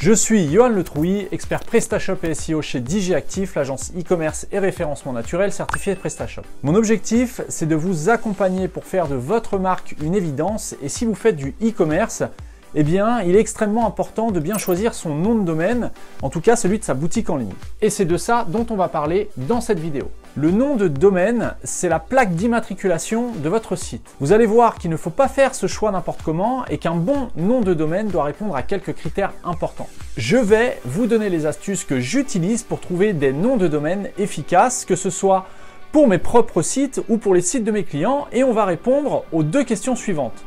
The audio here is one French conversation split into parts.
Je suis Johan Le Trouilly, expert PrestaShop et SEO chez DigiActif, l'agence e-commerce et référencement naturel certifiée PrestaShop. Mon objectif, c'est de vous accompagner pour faire de votre marque une évidence, et si vous faites du e-commerce, eh bien, il est extrêmement important de bien choisir son nom de domaine, en tout cas celui de sa boutique en ligne. Et c'est de ça dont on va parler dans cette vidéo. Le nom de domaine, c'est la plaque d'immatriculation de votre site. Vous allez voir qu'il ne faut pas faire ce choix n'importe comment et qu'un bon nom de domaine doit répondre à quelques critères importants. Je vais vous donner les astuces que j'utilise pour trouver des noms de domaine efficaces, que ce soit pour mes propres sites ou pour les sites de mes clients, et on va répondre aux deux questions suivantes.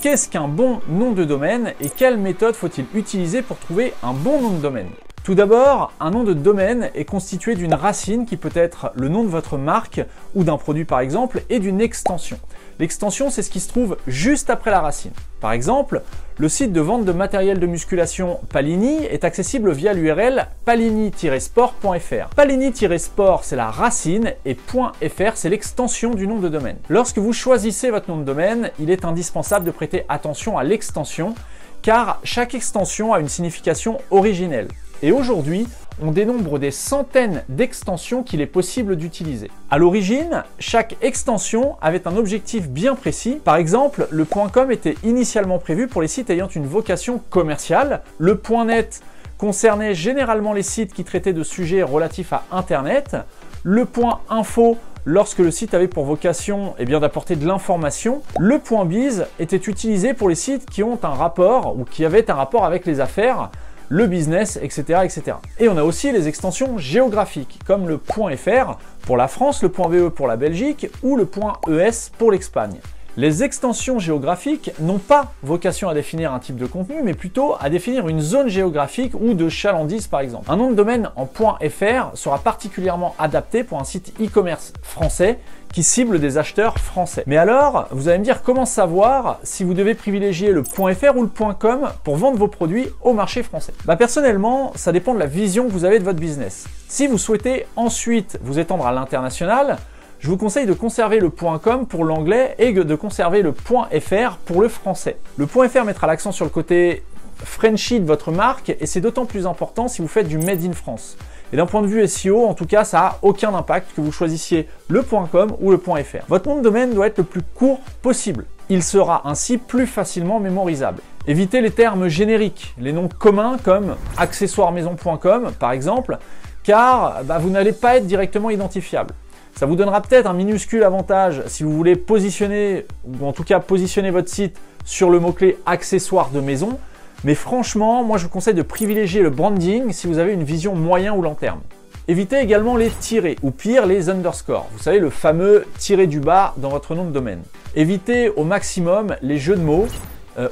Qu'est-ce qu'un bon nom de domaine et quelle méthode faut-il utiliser pour trouver un bon nom de domaine? Tout d'abord, un nom de domaine est constitué d'une racine qui peut être le nom de votre marque ou d'un produit par exemple, et d'une extension. L'extension, c'est ce qui se trouve juste après la racine. Par exemple, le site de vente de matériel de musculation Palini est accessible via l'URL palini-sport.fr. Palini-sport, c'est la racine et .fr, c'est l'extension du nom de domaine. Lorsque vous choisissez votre nom de domaine, il est indispensable de prêter attention à l'extension, car chaque extension a une signification originelle. Et aujourd'hui, on dénombre des centaines d'extensions qu'il est possible d'utiliser. À l'origine, chaque extension avait un objectif bien précis. Par exemple, le .com était initialement prévu pour les sites ayant une vocation commerciale. Le .net concernait généralement les sites qui traitaient de sujets relatifs à Internet. Le .info lorsque le site avait pour vocation d'apporter de l'information. Le .biz était utilisé pour les sites qui ont un rapport ou qui avaient un rapport avec les affaires, le business, etc., etc. Et on a aussi les extensions géographiques, comme le .fr pour la France, le .be pour la Belgique ou le .es pour l'Espagne. Les extensions géographiques n'ont pas vocation à définir un type de contenu, mais plutôt à définir une zone géographique ou de chalandise par exemple. Un nom de domaine en .fr sera particulièrement adapté pour un site e-commerce français qui cible des acheteurs français. Mais alors, vous allez me dire comment savoir si vous devez privilégier le .fr ou le .com pour vendre vos produits au marché français? Personnellement, ça dépend de la vision que vous avez de votre business. Si vous souhaitez ensuite vous étendre à l'international, je vous conseille de conserver le .com pour l'anglais et de conserver le .fr pour le français. Le .fr mettra l'accent sur le côté Frenchy de votre marque, et c'est d'autant plus important si vous faites du Made in France. Et d'un point de vue SEO, en tout cas, ça n'a aucun impact que vous choisissiez le .com ou le .fr. Votre nom de domaine doit être le plus court possible. Il sera ainsi plus facilement mémorisable. Évitez les termes génériques, les noms communs comme accessoiremaison.com par exemple, car vous n'allez pas être directement identifiable. Ça vous donnera peut-être un minuscule avantage si vous voulez positionner, ou en tout cas positionner votre site sur le mot-clé accessoires de maison, mais franchement, moi je vous conseille de privilégier le branding si vous avez une vision moyen ou long terme. Évitez également les tirets, ou pire les underscores, vous savez, le fameux tiré du bas dans votre nom de domaine. Évitez au maximum les jeux de mots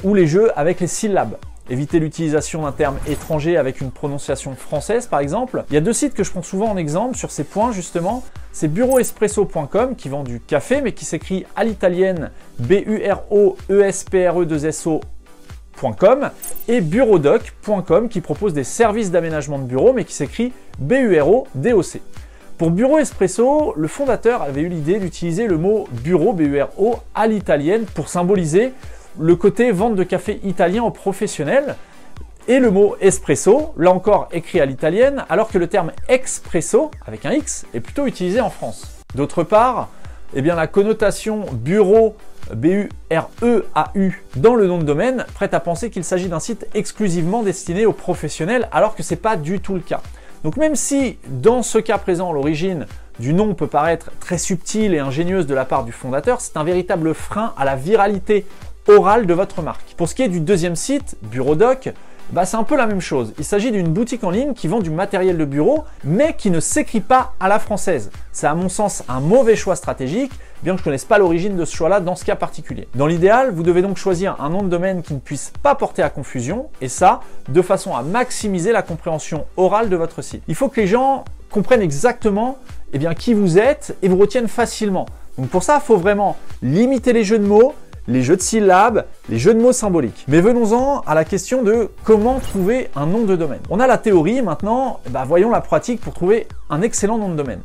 ou les jeux avec les syllabes. Évitez l'utilisation d'un terme étranger avec une prononciation française par exemple. Il y a deux sites que je prends souvent en exemple sur ces points justement. C'est bureauespresso.com qui vend du café mais qui s'écrit à l'italienne bureauespre2so.com, et bureaudoc.com qui propose des services d'aménagement de bureau mais qui s'écrit bureaudoc. Pour Bureau Espresso, le fondateur avait eu l'idée d'utiliser le mot bureau, B-U-R-O, à l'italienne pour symboliser le côté vente de café italien aux professionnels, et le mot espresso, là encore écrit à l'italienne, alors que le terme expresso, avec un X, est plutôt utilisé en France. D'autre part, la connotation bureau, B-U-R-E-A-U, dans le nom de domaine, prête à penser qu'il s'agit d'un site exclusivement destiné aux professionnels, alors que ce n'est pas du tout le cas. Donc même si, dans ce cas présent, l'origine du nom peut paraître très subtile et ingénieuse de la part du fondateur, c'est un véritable frein à la viralité orale de votre marque. Pour ce qui est du deuxième site, Bureaudoc, c'est un peu la même chose. Il s'agit d'une boutique en ligne qui vend du matériel de bureau, mais qui ne s'écrit pas à la française. C'est à mon sens un mauvais choix stratégique, bien que je ne connaisse pas l'origine de ce choix-là dans ce cas particulier. Dans l'idéal, vous devez donc choisir un nom de domaine qui ne puisse pas porter à confusion, et ça, de façon à maximiser la compréhension orale de votre site. Il faut que les gens comprennent exactement qui vous êtes et vous retiennent facilement. Donc pour ça, il faut vraiment limiter les jeux de mots, les jeux de syllabes, les jeux de mots symboliques. Mais venons-en à la question de comment trouver un nom de domaine. On a la théorie, maintenant, voyons la pratique pour trouver un excellent nom de domaine.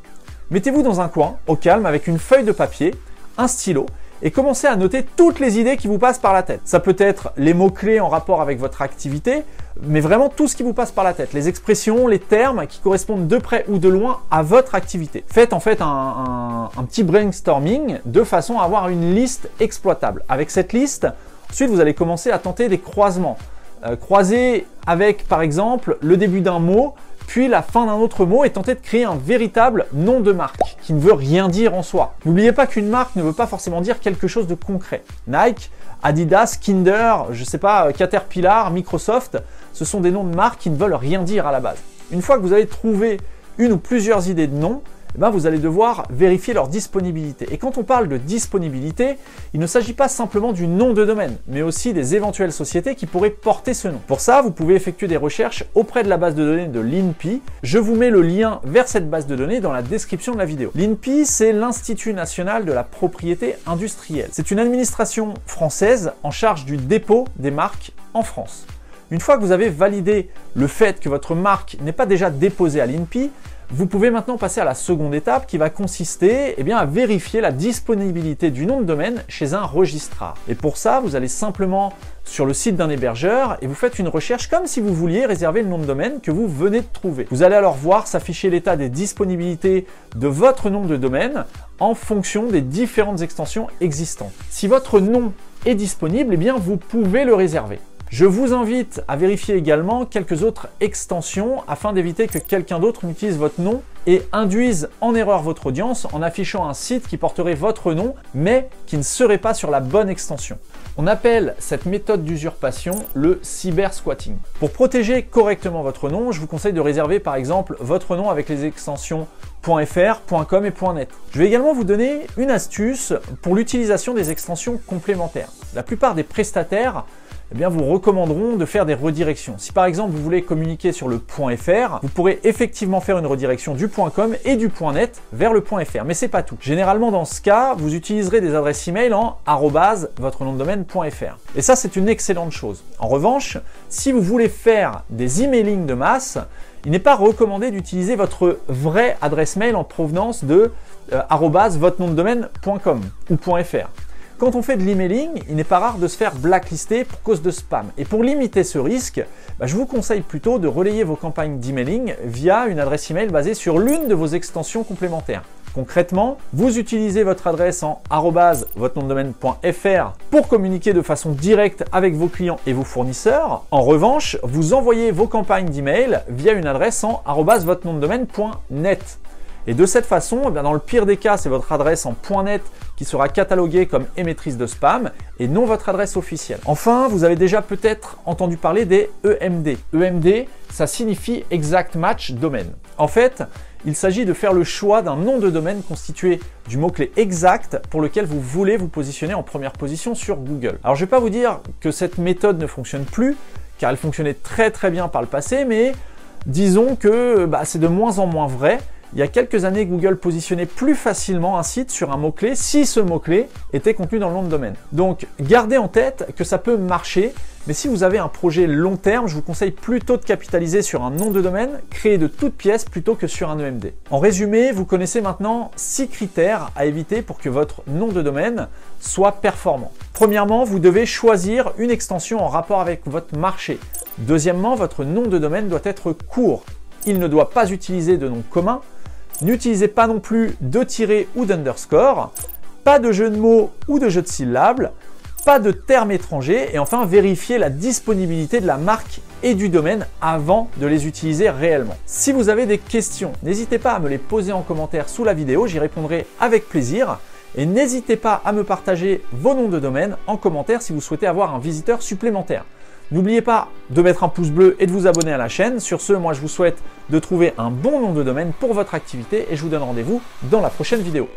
Mettez-vous dans un coin, au calme, avec une feuille de papier, un stylo, et commencez à noter toutes les idées qui vous passent par la tête. Ça peut être les mots-clés en rapport avec votre activité, mais vraiment tout ce qui vous passe par la tête. Les expressions, les termes qui correspondent de près ou de loin à votre activité. Faites en fait un petit brainstorming de façon à avoir une liste exploitable. Avec cette liste, ensuite vous allez commencer à tenter des croisements. Croiser avec par exemple le début d'un mot, puis la fin d'un autre mot et tenter de créer un véritable nom de marque qui ne veut rien dire en soi. N'oubliez pas qu'une marque ne veut pas forcément dire quelque chose de concret. Nike, Adidas, Kinder, je sais pas, Caterpillar, Microsoft, ce sont des noms de marques qui ne veulent rien dire à la base. Une fois que vous avez trouvé une ou plusieurs idées de noms, vous allez devoir vérifier leur disponibilité. Et quand on parle de disponibilité, il ne s'agit pas simplement du nom de domaine, mais aussi des éventuelles sociétés qui pourraient porter ce nom. Pour ça, vous pouvez effectuer des recherches auprès de la base de données de l'INPI. Je vous mets le lien vers cette base de données dans la description de la vidéo. L'INPI, c'est l'Institut national de la propriété industrielle. C'est une administration française en charge du dépôt des marques en France. Une fois que vous avez validé le fait que votre marque n'est pas déjà déposée à l'INPI, vous pouvez maintenant passer à la seconde étape qui va consister à vérifier la disponibilité du nom de domaine chez un registrar. Et pour ça, vous allez simplement sur le site d'un hébergeur et vous faites une recherche comme si vous vouliez réserver le nom de domaine que vous venez de trouver. Vous allez alors voir s'afficher l'état des disponibilités de votre nom de domaine en fonction des différentes extensions existantes. Si votre nom est disponible, vous pouvez le réserver. Je vous invite à vérifier également quelques autres extensions afin d'éviter que quelqu'un d'autre n'utilise votre nom et induise en erreur votre audience en affichant un site qui porterait votre nom mais qui ne serait pas sur la bonne extension. On appelle cette méthode d'usurpation le cybersquatting. Pour protéger correctement votre nom, je vous conseille de réserver par exemple votre nom avec les extensions .fr, .com et .net. Je vais également vous donner une astuce pour l'utilisation des extensions complémentaires. La plupart des prestataires vous recommanderont de faire des redirections. Si par exemple vous voulez communiquer sur le .fr, vous pourrez effectivement faire une redirection du .com et du .net vers le .fr, mais c'est pas tout. Généralement dans ce cas, vous utiliserez des adresses email en votre nom de domaine.fr. Et ça c'est une excellente chose. En revanche, si vous voulez faire des emailing de masse, il n'est pas recommandé d'utiliser votre vraie adresse mail en provenance de votre nom de domaine.com ou .fr. Quand on fait de l'emailing, il n'est pas rare de se faire blacklister pour cause de spam. Et pour limiter ce risque, je vous conseille plutôt de relayer vos campagnes d'emailing via une adresse email basée sur l'une de vos extensions complémentaires. Concrètement, vous utilisez votre adresse en votre nom de domaine.fr pour communiquer de façon directe avec vos clients et vos fournisseurs. En revanche, vous envoyez vos campagnes d'email via une adresse en votre nom de domaine.net. Et de cette façon, dans le pire des cas, c'est votre adresse en .net qui sera cataloguée comme émettrice de spam et non votre adresse officielle. Enfin, vous avez déjà peut-être entendu parler des EMD. EMD, ça signifie Exact Match Domain. En fait, il s'agit de faire le choix d'un nom de domaine constitué du mot-clé exact pour lequel vous voulez vous positionner en première position sur Google. Alors je ne vais pas vous dire que cette méthode ne fonctionne plus, car elle fonctionnait très bien par le passé, mais disons que c'est de moins en moins vrai. Il y a quelques années, Google positionnait plus facilement un site sur un mot-clé si ce mot-clé était contenu dans le nom de domaine. Donc, gardez en tête que ça peut marcher, mais si vous avez un projet long terme, je vous conseille plutôt de capitaliser sur un nom de domaine créé de toutes pièces plutôt que sur un EMD. En résumé, vous connaissez maintenant 6 critères à éviter pour que votre nom de domaine soit performant. Premièrement, vous devez choisir une extension en rapport avec votre marché. Deuxièmement, votre nom de domaine doit être court. Il ne doit pas utiliser de nom commun. N'utilisez pas non plus de tirets ou d'underscore, pas de jeu de mots ou de jeu de syllabes, pas de termes étrangers et enfin vérifiez la disponibilité de la marque et du domaine avant de les utiliser réellement. Si vous avez des questions, n'hésitez pas à me les poser en commentaire sous la vidéo, j'y répondrai avec plaisir et n'hésitez pas à me partager vos noms de domaine en commentaire si vous souhaitez avoir un visiteur supplémentaire. N'oubliez pas de mettre un pouce bleu et de vous abonner à la chaîne. Sur ce, moi je vous souhaite de trouver un bon nom de domaine pour votre activité et je vous donne rendez-vous dans la prochaine vidéo.